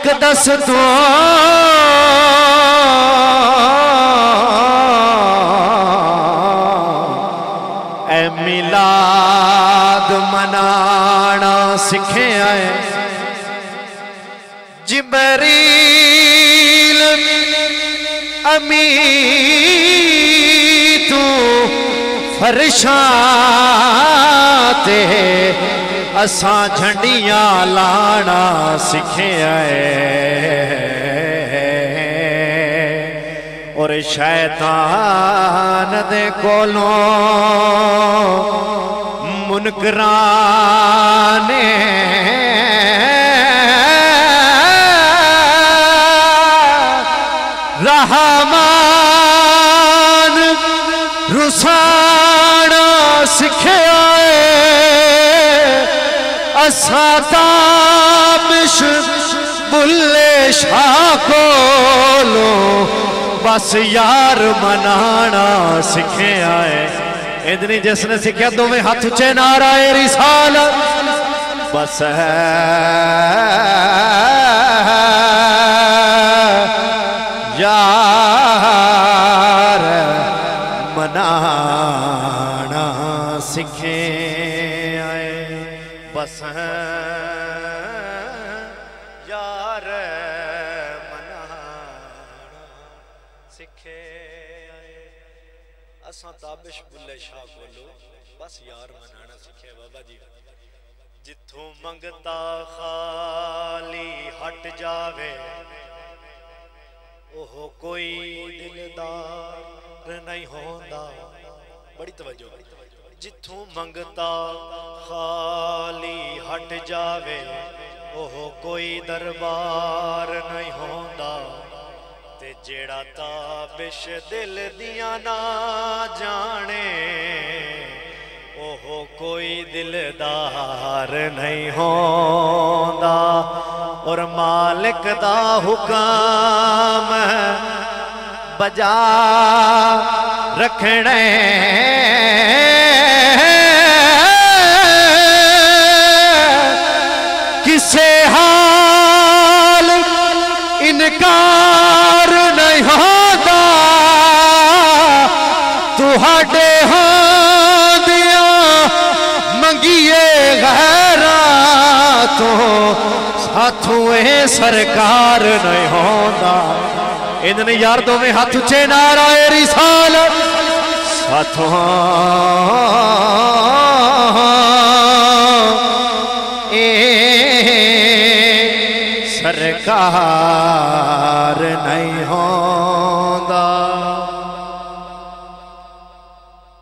हक दस दो ए मिलाद मनाना सिखे आए जिबरील अमी तू फरशाते असा झंडियां लाना सिखे आए और शैतान दे कोलों मुनकराने रहमान रुसाना सिखे असा ताबिश बुल्ले शाह कोलो बस यार मनाना सिखे आए इतनी जिसने सिखा दोवें हाथ उच्चे नाराए रिसालत बस यार मनाना सिखे आए बस यार मनाना सिखे आए असा ताबिश बुल्ले शाह बोलो बस यार मनाना सिखे बाबा जी जिथों मंगता खाली हट जावे ओहो कोई दिलदार नहीं होंदा बड़ी तवज्जो जिथों मंगता खाली हट जावे ओहो कोई दरबार नहीं होंदा ते जेड़ा ताबिश दिल दिया ना जाने ओहो कोई दिलदार नहीं होंदा और मालिक दा हुक्म बजा रखने किसे हाल इनकार नहीं होता तुहाडे होंदिया मंगिए गैरा तो साथों सरकार नहीं होता इन्होंने यार दोवें हाथ उच्चे नाराए रिसालत साथों सरकार नहीं होंदा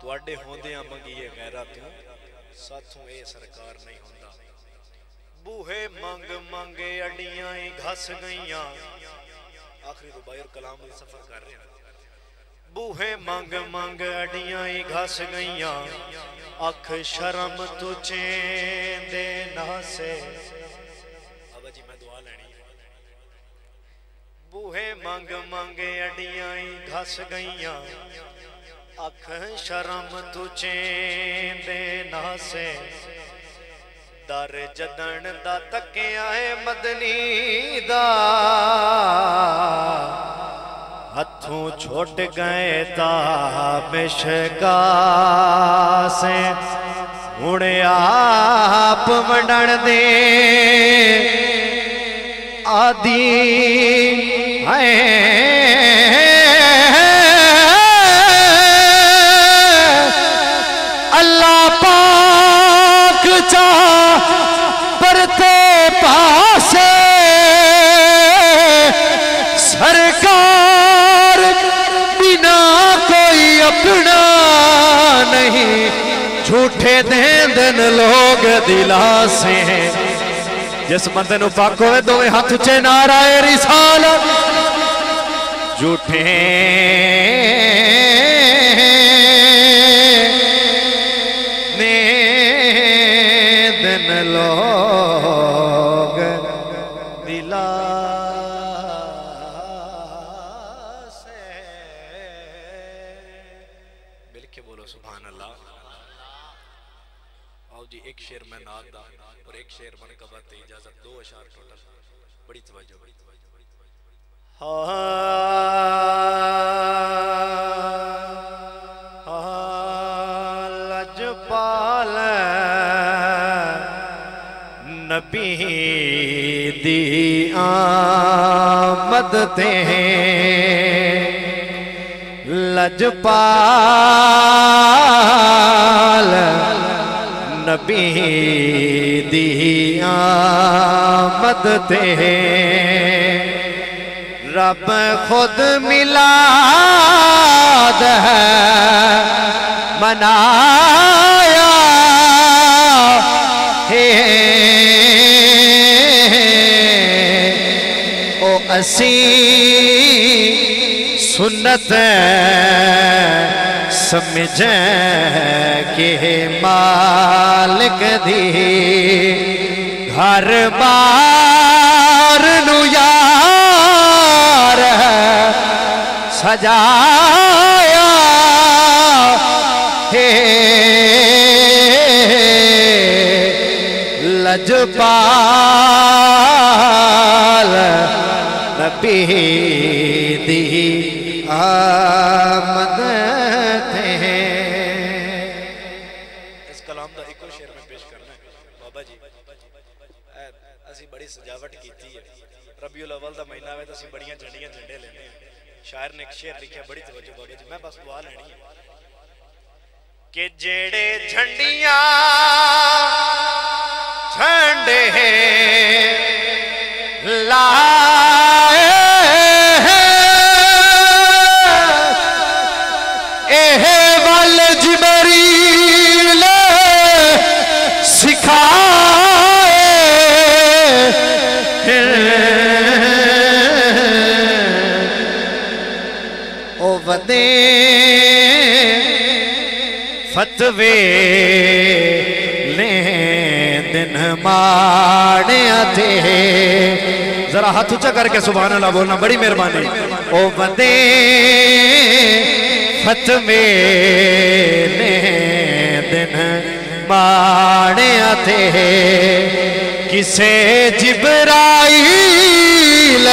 तुहाडे होंदियां मंगिए गैरा तो साथों ए सरकार नहीं होंदा बूहे मंग मंगे अडियां घस गईयां आखिरी रुबाई और कलाम में सफर कर रहे हैं बूहे मंग मंग अडियां घस गईयां अख शर्म तुझे दे नासे बाबा जी मैं दुआ लेनी बूहे मंग मंगे अडियां घस गईयां अख शर्म तुझे दे नासे दर जदन दा तकिया है मदनी दा हथों छोट गए ताबिश का से हुणे आप वंडण दे आदि है अल्लाह पाक चा परते पासे सरकार बिना कोई अपना नहीं झूठे देंदन लोग दिलासे जिस बंदे नूं पाक होवे दोवें हाथ उच्चे नाराए रिसालत झूठे देंदन लोग दिलासे मिलके बोलो सुभान अल्लाह। आओ जी एक शेर मैं नाद दा और एक शेर मन कबत इजाजत दो अशार टोटल बड़ी तवज्जो। लजपाल नबी दी आमद ते लजपाल नबी दी आमद ते रब खुद मिलाद है मनाया है ओ असी सुन्नत समझ के मालिक दी घर बार नु यार सजाया है लजपाल नबी दी आमद थे। इस कलाम का एक शेर में पेश करना है बाबा जी। असी बड़ी सजावट की है, रबीउल अव्वल का महीना है तो असी बड़ियां झंडियां झंडे लेने। शायर ने एक शेर लिखा, बड़ी तवज्जो बाबा जी, मैं बस दुआ लेनी है कि जेड़े झंडियां झंडे लाए वल जिबरील सिखाए ओ वदे फतवे ले दिन माड़े थे। जरा हाथ ऊंचा करके सुभान अल्लाह बोलना, बड़ी मेहरबानी। ओ वदे फतवे ने दिन माड़े थे किसे जिबराइल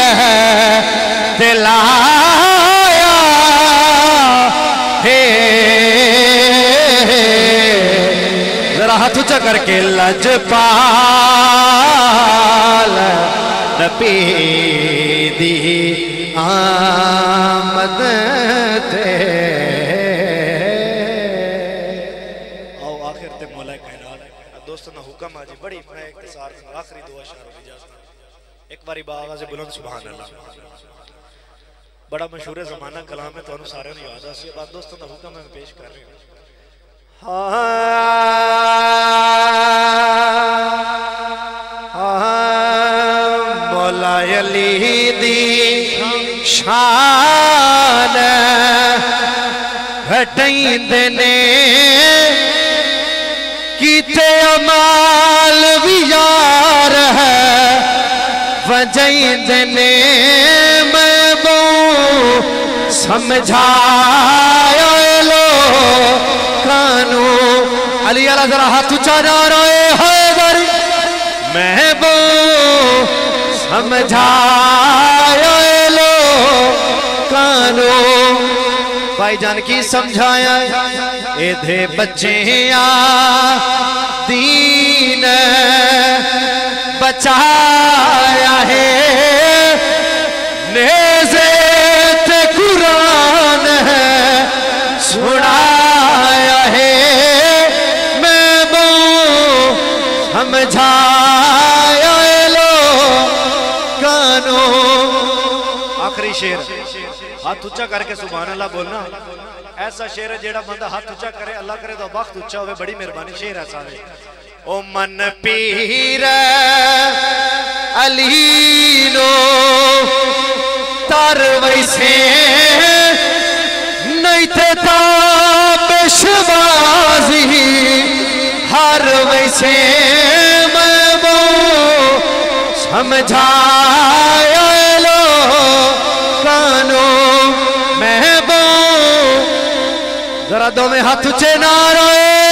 दिलाया है। जरा हाथ ऊंचा करके लजपाल नबी दी आमद थे। आओ आखिर ते मौला कायनात दोस्तों ना हुक्म आज बड़ी मैं इख्तिसार आखिरी दुआ शार हो जाता एक बारी आवाज़ बुलंद सुभान अल्लाह। बड़ा मशहूर ज़माना कलाम है, तो सारे याद आ बात दोस्तों का हुक्म मैं पेश कर रही हूँ। मौला अली दी शान घटैंदे ने कीते अमाल भी यार है वजैंदे ने मैं बहु समझाया लो कानू। अली अला जरा हाथ ऊंचा जा रहे हैदर मैं बहु समझाया लो कानू। भाईजान की समझाया एधे बच्चे आ दीन बचाया है नेज़े ते कुरान है सुनाया है मैं बहु समझाया लो कानू। आखिरी शेर हाथ ऊंचा करके सुभान अल्लाह बोलना। ऐसा शेर है जेड़ा बंदा हाथ ऊंचा करे अल्लाह करे तो वक्त ऊंचा होवे, बड़ी मेहरबानी। शेर ऐसा है ओ मन पीर अलीनो तार वैसे नहीं थे ताबिशबाजी हर वैसे मैं वो समझाया लो कानो मैं वो जरा दो में हाथ ऊंचे ना रोए